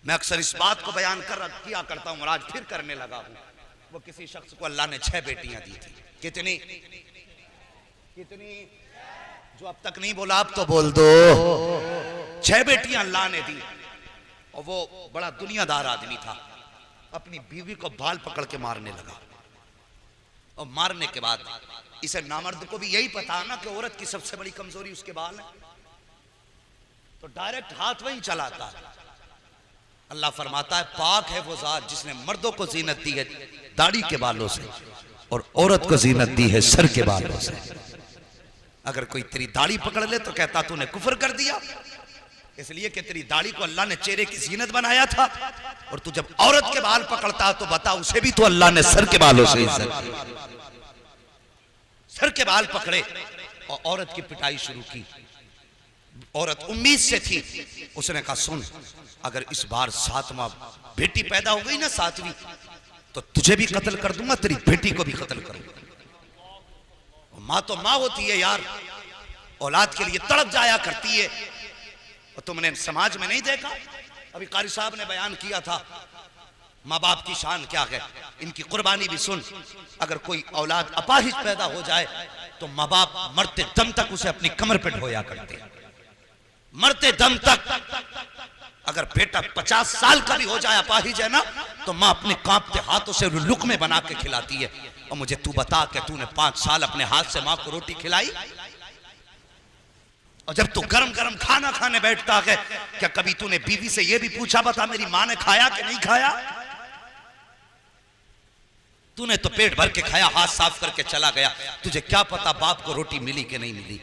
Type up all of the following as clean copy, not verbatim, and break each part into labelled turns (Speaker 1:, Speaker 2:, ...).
Speaker 1: मैं अक्सर इस बात को बयान किया करता हूं और आज फिर करने लगा हूं। वो किसी शख्स को अल्लाह ने 6 बेटियां दी थी। कितनी कितनी? जो अब तक नहीं बोला अब तो बोल दो। 6 बेटियां अल्लाह ने दी और वो बड़ा दुनियादार आदमी था। अपनी बीवी को बाल पकड़ के मारने लगा और मारने के बाद इसे नामर्द को भी यही पता है ना कि औरत की सबसे बड़ी कमजोरी उसके बाल है, तो डायरेक्ट हाथ वहीं चलाता है। अल्लाह फरमाता है पाक है वो जात जिसने मर्दों को जीनत दी है दाढ़ी के बालों से और औरत को जीनत दी है सर के बालों से। अगर कोई तेरी दाढ़ी पकड़ ले तो कहता तूने कुफर कर दिया, इसलिए कि तेरी दाढ़ी को अल्लाह ने चेहरे की जीनत बनाया था। और तू जब औरत के बाल पकड़ता तो बता उसे भी तो अल्लाह ने सर के बालों से इज्जत दी। सर के बाल पकड़े और औरत की पिटाई शुरू की। औरत उम्मीद से थी, उसने कहा सुन अगर इस बार 7वां बेटी पैदा हो गई ना 7वीं, तो तुझे भी कत्ल कर दूंगा, तेरी बेटी को भी कत्ल करूंगा। माँ तो माँ होती है यार, औलाद के लिए तड़प जाया करती है। और तुमने समाज में नहीं देखा, अभी कारी साहब ने बयान किया था माँ बाप की शान क्या है, इनकी कुर्बानी भी सुन। अगर कोई औलाद अपाहिज पैदा हो जाए तो माँ बाप मरते दम तक उसे अपनी कमर पे ढोया करते, मरते दम तक। अगर बेटा 50 साल का भी हो जाए अपाहिज है ना, तो माँ अपने कांपते हाथों से लुकमे बना के खिलाती है। और मुझे तू बता कि तूने 5 साल अपने हाथ से माँ को रोटी खिलाई? और जब तू गरम गरम खाना खाने बैठता है, क्या कभी तूने बीवी से यह भी पूछा बता मेरी माँ ने खाया कि नहीं खाया? तूने तो पेट भर के खाया, हाथ साफ करके चला गया, तुझे क्या पता बाप को रोटी मिली कि नहीं मिली।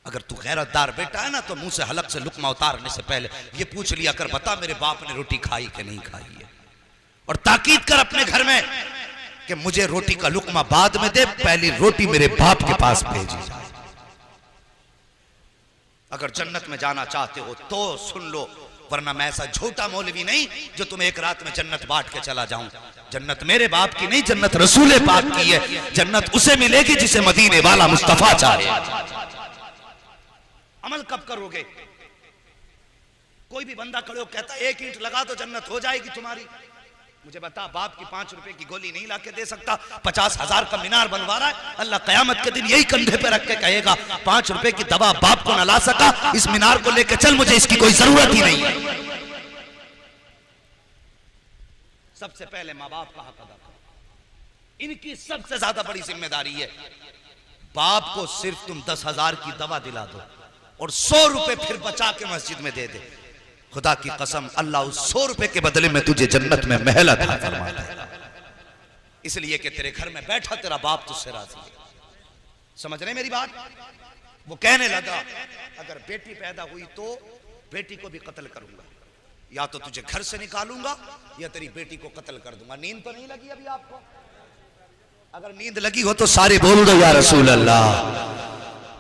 Speaker 1: अगर तू गैरतदार बेटा है ना, तो मुंह से हलक से लुकमा उतारने से पहले ये पूछ लिया कर बता मेरे बाप ने रोटी खाई कि नहीं खाई है। और ताकीद कर अपने घर में कि मुझे रोटी का लुकमा बाद में दे, पहली रोटी मेरे बाप के पास भेजी जाए। अगर जन्नत में जाना चाहते हो तो सुन लो, वरना मैं ऐसा झूठा मौलवी नहीं जो तुम्हें एक रात में जन्नत बांट के चला जाऊं। जन्नत मेरे बाप की नहीं, जन्नत रसूल पाक की है। जन्नत उसे मिलेगी जिसे मदीने वाला मुस्तफा चाहे। अमल कब करोगे? कोई भी बंदा खड़े हो कहता 1 ईंट लगा तो जन्नत हो जाएगी तुम्हारी। मुझे बता बाप की 5 रुपए की गोली नहीं लाके दे सकता, 50,000 का मीनार बनवा रहा है, अल्लाह कयामत के दिन यही कंधे पे रख के कहेगा 5 रुपए की दवा बाप को न ला सका, इस मीनार को लेकर चल, मुझे इसकी कोई जरूरत ही नहीं है। सबसे पहले माँ बाप का हक अदा करो, इनकी सबसे ज्यादा बड़ी जिम्मेदारी है। बाप को सिर्फ तुम 10,000 की दवा दिला दो और 100 रुपए फिर बचा के मस्जिद में दे दे, खुदा की कसम अल्लाह उस 100 रुपए के बदले में तुझे जन्नत में महल अता फरमाता है। इसलिए कि तेरे घर में बैठा तेरा बाप तुझसे राजी है। समझ रहे मेरी बात? वो कहने लगा अगर बेटी पैदा हुई तो बेटी को भी कत्ल करूंगा, या तो तुझे घर से निकालूंगा या तेरी बेटी को कत्ल कर दूंगा। नींद तो नहीं लगी अभी आपको? अगर नींद लगी हो तो सारे बोल दो या रसूल अल्लाह।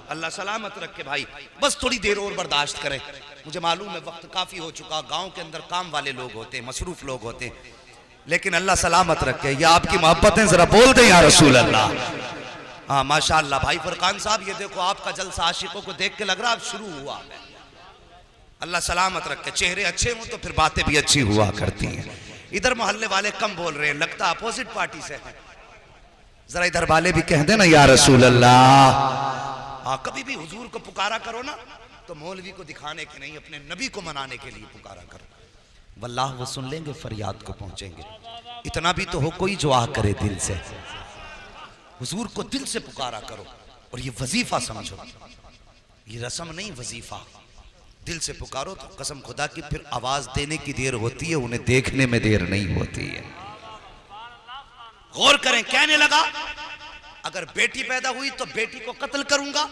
Speaker 1: अल्लाह सलामत रखे भाई, बस थोड़ी देर और बर्दाश्त करें। मुझे मालूम है वक्त काफी हो चुका, गांव के अंदर काम वाले लोग होते हैं, मसरूफ लोग होते हैं, लेकिन अल्लाह सलामत रखे। ये आपकी मोहब्बतें जरा बोल दें या रसूल अल्लाह। हाँ माशाअल्लाह भाई फरकान साहब, ये देखो आपका जलसा आशिकों को देख के लग रहा अब शुरू हुआ है। अल्लाह सलामत रखे, चेहरे अच्छे हों तो फिर बातें भी अच्छी हुआ करती हैं। इधर मोहल्ले वाले कम बोल रहे हैं, लगता अपोजिट पार्टी से है। जरा इधर वाले भी कह देना या रसूल अल्लाह। हाँ कभी भी हुजूर को पुकारा करो ना तो मौलवी को दिखाने के नहीं, अपने नबी को मनाने के लिए पुकारा करो, वल्लाह वो सुन लेंगे, फरियाद को पहुंचेंगे। इतना भी तो हो कोई जो आ करे दिल से, हुजूर को दिल से पुकारा करो। और ये वजीफा समझो, ये रस्म नहीं वजीफा, दिल से पुकारो तो कसम खुदा की फिर आवाज देने की देर होती है, उन्हें देखने में देर नहीं होती है। गौर करें, कहने लगा अगर बेटी पैदा हुई तो बेटी को कत्ल करूंगा,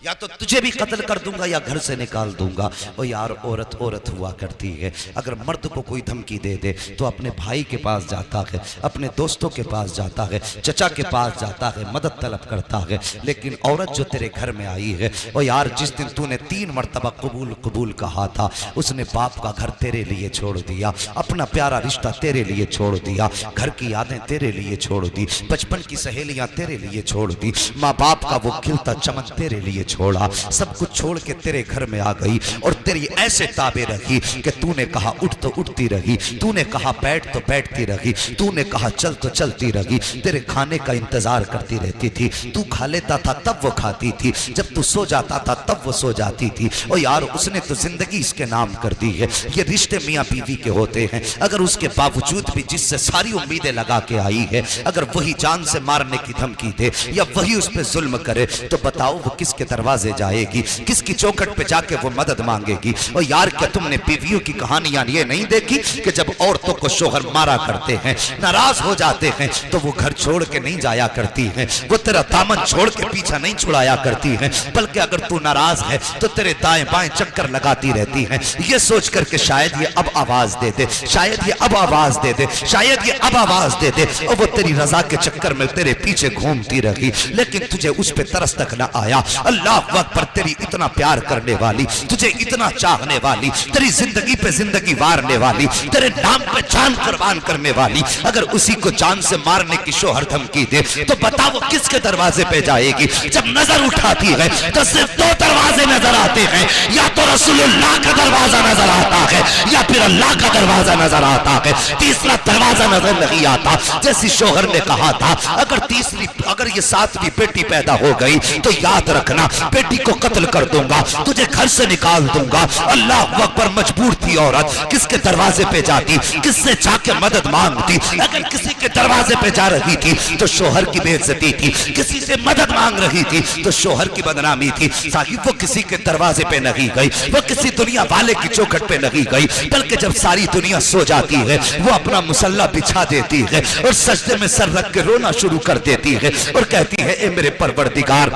Speaker 1: या तो तुझे भी कत्ल कर दूंगा या घर से निकाल दूंगा। ओ यार औरत औरत हुआ करती है, अगर मर्द को कोई धमकी दे दे तो अपने भाई के पास जाता है, अपने दोस्तों के पास जाता है, चचा के पास जाता है, मदद तलब करता है। लेकिन औरत जो तेरे घर में आई है, ओ यार जिस दिन तूने 3 मरतबा कबूल कबूल कहा था, उसने बाप का घर तेरे लिए छोड़ दिया, अपना प्यारा रिश्ता तेरे लिए छोड़ दिया, घर की यादें तेरे लिए छोड़ दी, बचपन की सहेलियां तेरे लिए छोड़ दी, माँ बाप का वो खिलता चमन तेरे लिए छोड़ा, सब कुछ छोड़ के तेरे घर में आ गई और तेरी ऐसे ताबे रखी कि तूने कहा उठ तो उठती रही, तूने कहा बैठ तो बैठती रही, तूने कहा चल तो चलती रही, तेरे खाने का इंतजार करती रहती थी। तू खा लेता था तब वो खाती थी, जब तू सो जाता था तब वो सो जाती थी। और यार उसने तो जिंदगी इसके नाम कर दी है। ये रिश्ते मियाँ बीवी के होते हैं। अगर उसके बावजूद भी जिससे सारी उम्मीदें लगा के आई है, अगर वही जान से मारने की धमकी दे या वही उस पर जुल्म करे, तो बताओ वो किसके दरवाजे जाएगी, किसकी चौखट पे जाके वो मदद मांगेगी। और यार क्या तुमने बीवियों की कहानियां ये नहीं देखी कि जब औरतों को शोहर मारा करते हैं, नाराज हो जाते हैं, तो वो घर छोड़ के नहीं जाया करती हैं, वो तेरा दामन छोड़ के पीछा नहीं छुड़ाया करती हैं, बल्कि अगर तू नाराज है तो तेरे दाएं बाएं चक्कर लगाती रहती हैं, ये सोच करके शायद ये अब आवाज दे दे, शायद ये अब आवाज दे दे, शायद ये अब आवाज दे दे। और वो तेरी रजा के चक्कर में तेरे पीछे घूमती रही, लेकिन तुझे उस पे तरस तक ना आया। अल्लाह अकबर, तेरी इतना प्यार करने वाली, तुझे इतना चाहने वाली, तेरी जिंदगी पे जिंदगी वारने वाली, तेरे नाम पे जान कुर्बान करने वाली, अगर उसी को जान से मारने की शोहर धमकी दे, तो बता वो किसके दरवाजे पे जाएगी। जब नजर उठाती है तो सिर्फ दो दरवाजे नजर आते हैं, या तो रसूलुल्लाह का दरवाजा नजर आता है या फिर अल्लाह का दरवाजा नजर आता है, तीसरा दरवाजा नजर नहीं आता। जैसी शोहर ने कहा था अगर ये सातवीं बेटी पैदा हो गई तो याद रखना बेटी को कत्ल कर दूंगा, तुझे घर से निकाल दूंगा। अल्लाह अकबर, मजबूर थी औरत, किसके दरवाजे पे जाती, किससे जाके मदद मांगती। अगर किसी के दरवाजे पे जा रही थी तो शोहर की बेइज्जती थी, किसी से मदद मांग रही थी तो शोहर की बदनामी थी। साहिब वो किसी के दरवाजे पे नहीं गई, वो किसी दुनिया वाले की चौखट पे नहीं गई, बल्कि जब सारी दुनिया सो जाती है वो अपना मुसल्ला बिछा देती है और सजदे में सर रख के रोना शुरू कर देती है और कहती है, ए मेरे परवरदिगार,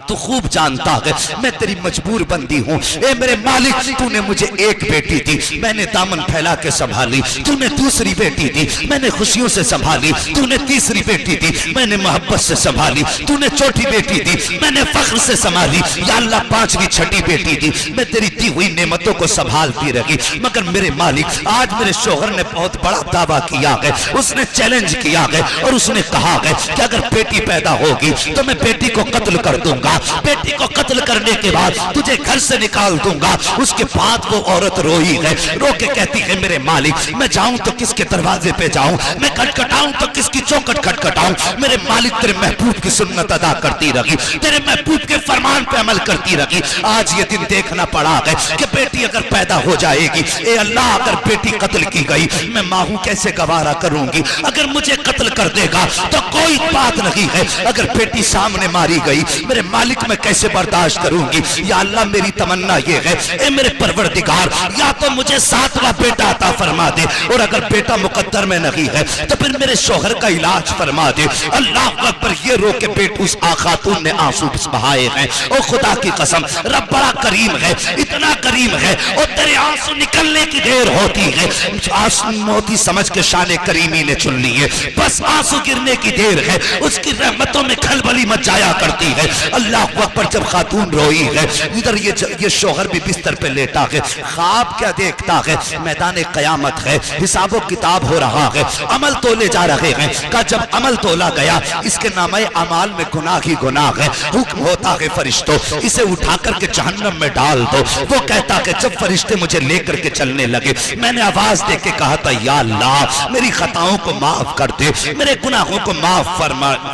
Speaker 1: तू खूब जानता है मैं तेरी मजबूर बंदी हूँ। ए मेरे मालिक, तूने मुझे एक बेटी दी, मैंने दामन फैला के संभाली, तूने दूसरी बेटी दी, मैंने खुशियों से संभाली, तूने तीसरी बेटी दी, मैंने मोहब्बत से संभाली, तूने चौथी बेटी दी, मैंने फख्र से संभाली, या अल्लाह पांचवी छठी बेटी दी, मैं तेरी दी हुई नेमतों को संभालती रही। मगर मेरे मालिक, आज मेरे शोहर ने बहुत बड़ा दावा किया है, उसने चैलेंज किया है और उसने कहा है कि अगर बेटी पैदा होगी तो मैं बेटी को कत्ल कर दूंगा, बेटी को कत्ल करने के बाद तुझे घर से निकाल दूंगा। उसके बाद वो औरत रोई है, रो के कहती है, मेरे मालिक, मैं जाऊं तो किसके दरवाजे पे जाऊं, मैं खटखटाऊं तो किसकी चौखट खटखटाऊं। मेरे मालिक, तेरे महबूब की सुन्नत अदा करती रही, तेरे महबूब के फरमान पे अमल करती रही। आज ये दिन देखना पड़ा है कि बेटी अगर पैदा हो जाएगी, ए अल्लाह, अगर बेटी कत्ल की गई मैं माँ हूं कैसे गवारा करूंगी। अगर मुझे कत्ल कर देगा तो कोई बात नहीं है, अगर बेटी सामने मारी गई मेरे मालिक मैं कैसे बर्दाश्त करूंगी। या अल्लाह, मेरी तमन्ना ये है, ए मेरे परवरदिगार, या तो मुझे सातवां बेटा अता फरमा दे, और अगर बेटा मुकद्दर में नहीं है तो फिर मेरे शोहर का इलाज फरमा दे। अल्लाह अकबर, ये रो के बेट उस खातून ने आंसू बहाए हैं। और खुदा की कसम, रब बड़ा करीम है, इतना करीम है, और तेरे आंसू निकलने की देर होती है, आंसू मोती समझ के शान करीमी ने चुन ली है, बस आंसू गिरने की देर है, उसकी रहमतों में खलबली मच जाया करती है। अल्लाह अकबर, जब खातून रोई है, इधर ये शोहर भी बिस्तर पे लेटा है, ख्वाब क्या देखता है, मैदान कयामत है, हिसाबो किताब हो रहा है, अमल तोले जा रहे हैं। का जब अमल तोला गया, इसके नामे अमाल में गुनाह ही गुनाह है, हुक्म होता है फरिश्तों, इसे उठा करके जहन्नम में डाल दो। वो कहता है, जब फरिश्ते मुझे लेकर के चलने लगे, मैंने आवाज दे के कहा था, या अल्लाह, मेरी खताओं को माफ कर दे, मेरे गुनाहों को माफ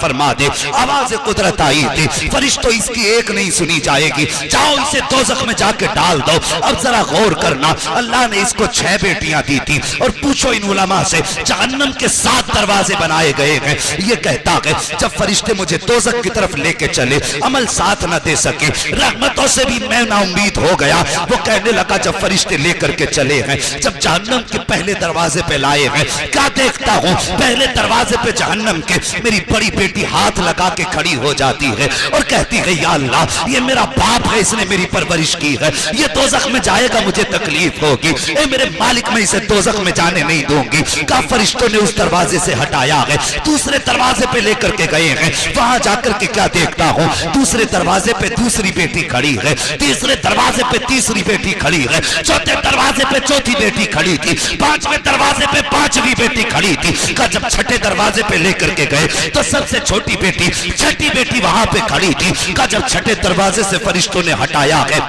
Speaker 1: फरमा दे। आवाज कुदरत आई थी, फरिश्तों, इसकी एक नहीं सुनी जाएगी, जाओ इसे दोज़ख में जाके डाल दो। अब जरा गौर करना, अल्लाह ने इसको 6 बेटियां दी थी, और पूछो इन उलमा से, जहन्नम के 7 दरवाजे बनाए गए हैं। ये कहता है, जब फरिश्ते मुझे दोज़ख की तरफ लेके चले, अमल साथ न दे सके, रहमतों से भी मैं ना उम्मीद हो गया। वो कहने लगा, जब फरिश्ते लेकर के चले हैं, जब जहन्नम के पहले दरवाजे पे लाए हैं, क्या देखता हूँ, पहले दरवाजे पे जहन्नम के मेरी बड़ी बेटी हाथ लगा के खड़ी हो जाती है और कहती है, या अल्लाह, ये मेरा बाप है, इसने मेरी परवरिश की है, ये दोज़ख में जाएगा, मुझे तकलीफ होगी, ए मेरे मालिक, मैं इसे दोज़ख में जाने नहीं दूंगी। का फरिश्तों ने उस दरवाजे से हटाया है, दूसरे दरवाजे पे लेकर के गए हैं, वहां जाकर के क्या देखता हूँ, दूसरे दरवाजे पे दूसरी बेटी खड़ी है, तीसरे दरवाजे पे तीसरी बेटी खड़ी है, चौथे दरवाजे पे चौथी बेटी खड़ी थी, पांचवें दरवाजे पे पांचवी बेटी खड़ी थी। का जब छठे दरवाजे पे लेकर के गए तो सबसे छोटी बेटी छठी बेटी वहां पे खड़ी थी। का जब छठे दरवाजे से फरिश्तों ने हटाया है,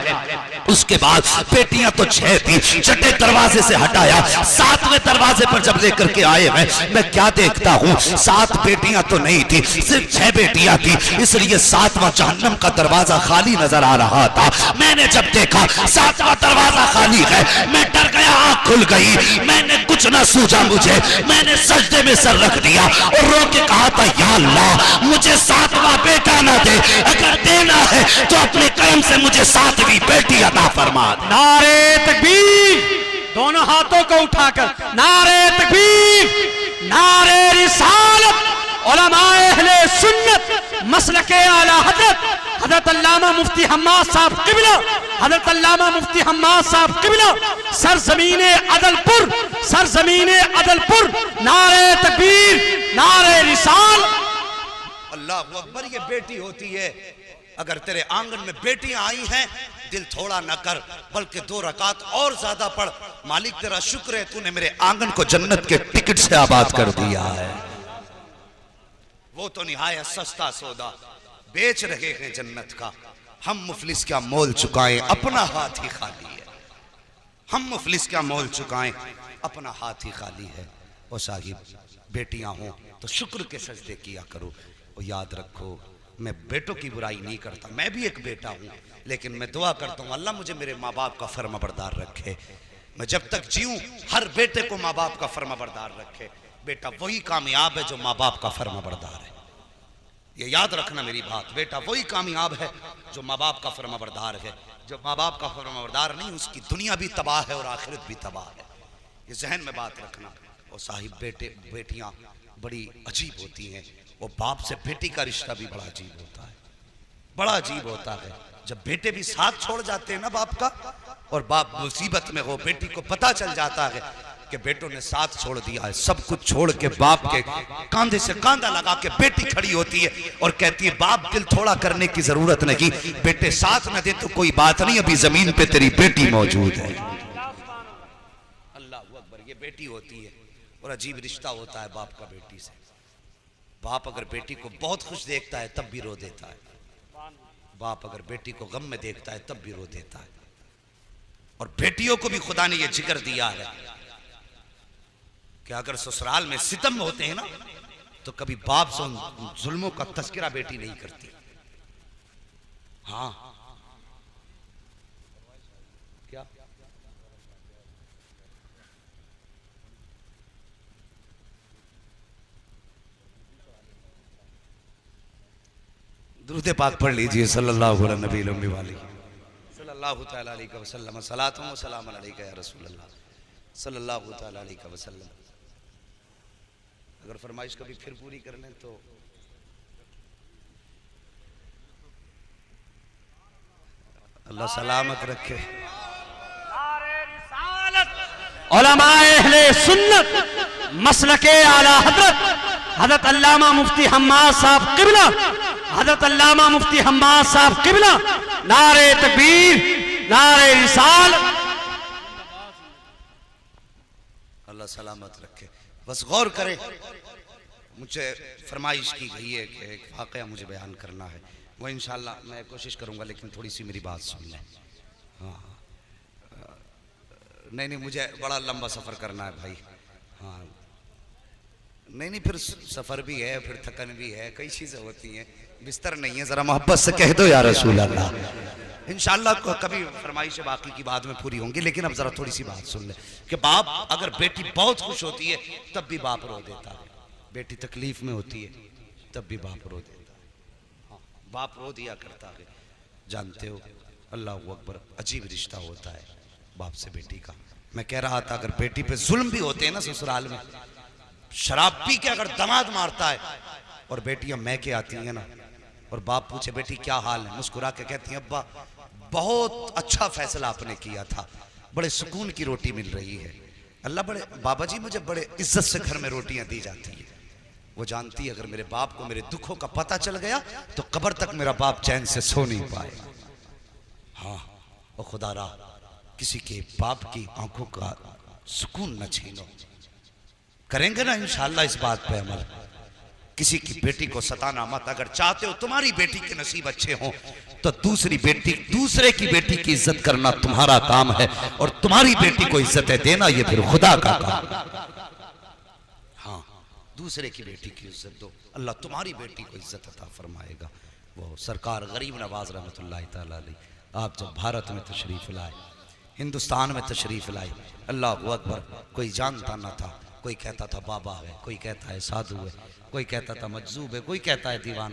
Speaker 1: उसके बाद बेटियां तो 6 थी, छठे दरवाजे से हटाया, 7वें दरवाजे पर जब लेकर के आए मैं क्या देखता हूं, 7 बेटियां तो नहीं थी, सिर्फ 6 बेटियां थी। इसलिए 7वां जहन्नम का दरवाजा खाली नजर आ रहा था। मैंने जब देखा 7वां दरवाजा खाली है, मैं डर गया, आंख खुल गई, मैंने कुछ ना सूझा मुझे, मैंने सजदे में सर रख दिया और रो के कहा था, या अल्लाह मुझे 7वां बेटा ना दे, अगर देना है तो अपने कर्म से मुझे 7वीं बेटी फरमा दे।
Speaker 2: नारे तकबीर, दोनों हाथों को उठाकर नारे तकबीर, नारे रिसालत, उलमाए अहले सुन्नत मसलके आला हजरत अल्लामा मुफ्ती हम्माद साहब किबला, हजरत अल्लामा मुफ्ती हम्माद साहब किबला, सरजमीने अदलपुर, सरजमीने अदलपुर, नारे तकबीर, नारे रिसाल।
Speaker 1: अल्लाह अकबर, ये बेटी होती है। अगर तेरे आंगन में बेटियां आई हैं, दिल थोड़ा न कर, बल्कि 2 रकात और ज्यादा पढ़। मालिक तेरा शुक्र है, तूने मेरे आंगन को जन्नत के टिकट से आबाद कर दिया है। वो तो निहायत सस्ता सौदा बेच रहे हैं जन्नत का। हम मुफलिस क्या मोल चुकाएं, अपना हाथ ही खाली है। हम मुफलिस क्या मोल चुकाएं, अपना हाथ ही खाली है। ओ साहिब, बेटियां हो तो शुक्र के सजदे किया करो। और याद रखो, मैं बेटों की बुराई नहीं करता, मैं भी एक बेटा हूँ, लेकिन मैं दुआ करता हूँ अल्लाह मुझे मेरे माँ बाप का फर्माबरदार रखे। मैं जब तक जीऊँ हर बेटे को माँ बाप का फर्माबरदार रखे। बेटा वही कामयाब है जो माँ बाप का फर्माबरदार है। ये याद रखना मेरी बात, बेटा वही कामयाब है जो माँ बाप का फर्माबरदार है। जो माँ बाप का फर्माबरदार नहीं, उसकी दुनिया भी तबाह है और आखिरत भी तबाह है। ये जहन में बात रखना। और साहिब, बेटियाँ बड़ी अजीब होती हैं। वो बाप से बेटी का रिश्ता भी बड़ा अजीब होता है, बड़ा अजीब होता है। जब बेटे भी साथ छोड़ जाते हैं ना बाप का, और बाप मुसीबत में हो, बेटी को पता चल जाता है कि बेटों ने साथ छोड़ दिया है, सब कुछ छोड़ के बाप के कांधे से कांधा लगा के बेटी खड़ी होती है और कहती है, बाप दिल थोड़ा करने की जरूरत नहीं, बेटे साथ न दे तो कोई बात नहीं, अभी जमीन पे तेरी बेटी मौजूद है। अल्लाह अकबर, ये बेटी होती है। और अजीब रिश्ता होता है बाप का बेटी से। बाप अगर बेटी को बहुत खुश देखता है तब भी रो देता है, बाप अगर बेटी को गम में देखता है तब भी रो देता है। और बेटियों को भी खुदा ने यह जिक्र दिया है कि अगर ससुराल में सितम होते हैं ना, तो कभी बाप से उन जुल्मों का तस्करा बेटी नहीं करती। हाँ, क्या दुरूद पाक पढ़ लीजिए, सल्लल्लाहु अलैहि वसल्लम, सलातुम व सलामुन अलैका या रसूल अल्लाह सल्लल्लाहु अलैहि वसल्लम। अगर फरमाइश कभी फिर पूरी कर लें तो अल्लाह सलामत रखे।
Speaker 2: उलमाए अहले सुन्नत मसलके आला हजरत अल्लामा मुफ्ती हम्माद साहब किबला, हजरत अल्लामा मुफ्ती हम्माद साहब किबला, नारे तकबीर, नारे रिसाल।
Speaker 1: अल्लाह सलामत रखे। बस गौर करें, मुझे फरमाइश की गई है कि एक वाक़या मुझे बयान करना है, वो इंशाल्लाह मैं कोशिश करूंगा, लेकिन थोड़ी सी मेरी बात सुन लें। हाँ, नहीं, मुझे बड़ा लंबा सफ़र करना है भाई। हाँ, नहीं, फिर सफ़र भी है, फिर थकन भी है, कई चीज़ें होती हैं, बिस्तर नहीं है, ज़रा मोहब्बत से कह दो या रसूल अल्लाह। इंशाल्लाह कभी फरमाइश बाकी की बाद में पूरी होंगी, लेकिन अब ज़रा थोड़ी सी बात सुन ले कि बाप अगर बेटी बहुत खुश होती है तब भी बाप रो देता है, बेटी तकलीफ़ में होती है तब भी बाप रो देता है। हाँ, बाप रो दिया करता है। जानते हो, अल्लाह अकबर, अजीब रिश्ता होता है बाप से बेटी का। मैं कह रहा था, अगर बेटी पे जुल्म भी होते हैं ना ससुराल में, शराब पी के अगर दमाद मारता है और बेटियां मैं के आती हैं ना, और बाप पूछे बेटी क्या हाल है, मुस्कुरा के कहती हैं अब्बा बहुत अच्छा फैसला आपने किया था, बड़े सुकून की रोटी मिल रही है। अल्लाह बड़े बाबा जी, मुझे बड़े इज्जत से घर में रोटियां दी जाती है। वो जानती है अगर मेरे बाप को मेरे दुखों का पता चल गया तो कब्र तक मेरा बाप चैन से सो नहीं पाएगा। हाँ, वो खुदा रहा किसी के बाप की आंखों का सुकून न छीनो। करेंगे ना इंशाअल्लाह इस बात पे अमल। किसी की बेटी को सताना मत। अगर चाहते हो तुम्हारी बेटी के नसीब अच्छे हों तो दूसरे की बेटी की इज्जत करना तुम्हारा काम है, और तुम्हारी बेटी को इज्जतें देना ये फिर खुदा का काम। हाँ, दूसरे की बेटी की इज्जत दो, अल्लाह तुम्हारी बेटी को इज्जत अता फरमाएगा। वो सरकार गरीब नवाज रहमतुल्लाह तआला अलैह आप जब भारत में तशरीफ लाए, हिंदुस्तान में तशरीफ लाए, अल्लाह अकबर, कोई जानता ना था। कोई कहता था बाबा है, कोई कहता है साधु है, कोई कहता था मजजूब है, कोई कहता है दीवाना